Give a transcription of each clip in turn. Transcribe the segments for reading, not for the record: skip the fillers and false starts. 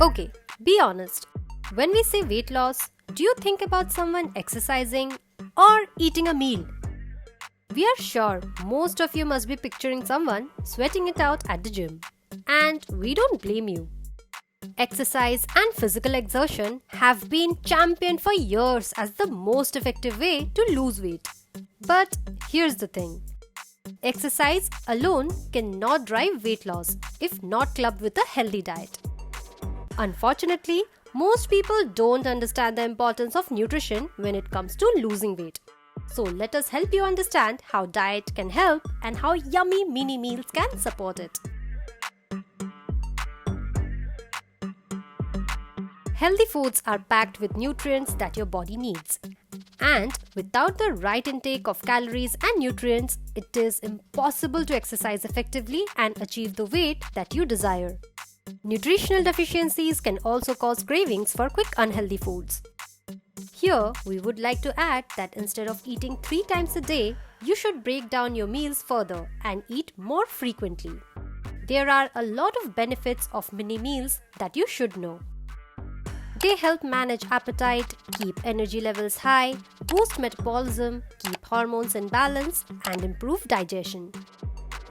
Okay, be honest. When we say weight loss, do you think about someone exercising or eating a meal? We are sure most of you must be picturing someone sweating it out at the gym. And we don't blame you. Exercise and physical exertion have been championed for years as the most effective way to lose weight. But here's the thing. Exercise alone cannot drive weight loss if not clubbed with a healthy diet. Unfortunately, most people don't understand the importance of nutrition when it comes to losing weight. So let us help you understand how diet can help and how yummy mini meals can support it. Healthy foods are packed with nutrients that your body needs. And without the right intake of calories and nutrients, it is impossible to exercise effectively and achieve the weight that you desire. Nutritional deficiencies can also cause cravings for quick unhealthy foods. Here, we would like to add that instead of eating 3 times a day, you should break down your meals further and eat more frequently. There are a lot of benefits of mini meals that you should know. They help manage appetite, keep energy levels high, boost metabolism, keep hormones in balance, and improve digestion.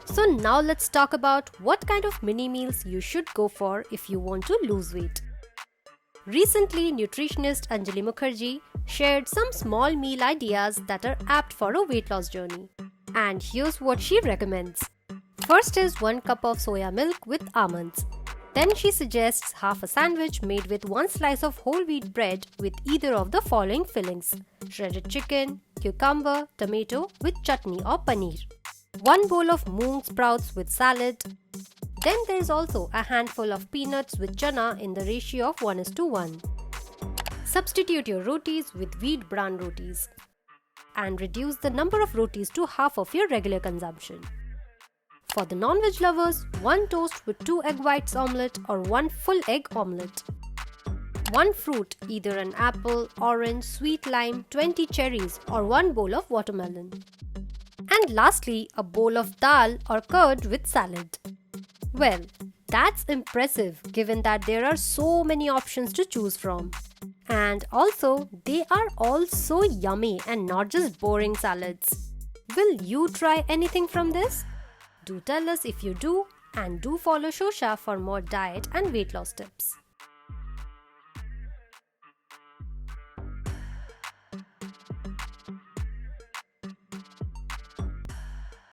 So now let's talk about what kind of mini meals you should go for if you want to lose weight. Recently, nutritionist Anjali Mukherjee shared some small meal ideas that are apt for a weight loss journey. And here's what she recommends. First is 1 cup of soya milk with almonds. Then she suggests half a sandwich made with 1 slice of whole wheat bread with either of the following fillings: shredded chicken, cucumber, tomato with chutney or paneer. 1 bowl of moong sprouts with salad. Then there is also a handful of peanuts with chana in the ratio of 1:1. Substitute your rotis with wheat bran rotis and reduce the number of rotis to half of your regular consumption. For the non-veg lovers, 1 toast with 2 egg whites omelette or 1 full egg omelette. 1 fruit, either an apple, orange, sweet lime, 20 cherries or 1 bowl of watermelon. And lastly, a bowl of dal or curd with salad. Well, that's impressive given that there are so many options to choose from. And also, they are all so yummy and not just boring salads. Will you try anything from this? Do tell us if you do, and do follow SHOWSHA for more diet and weight loss tips.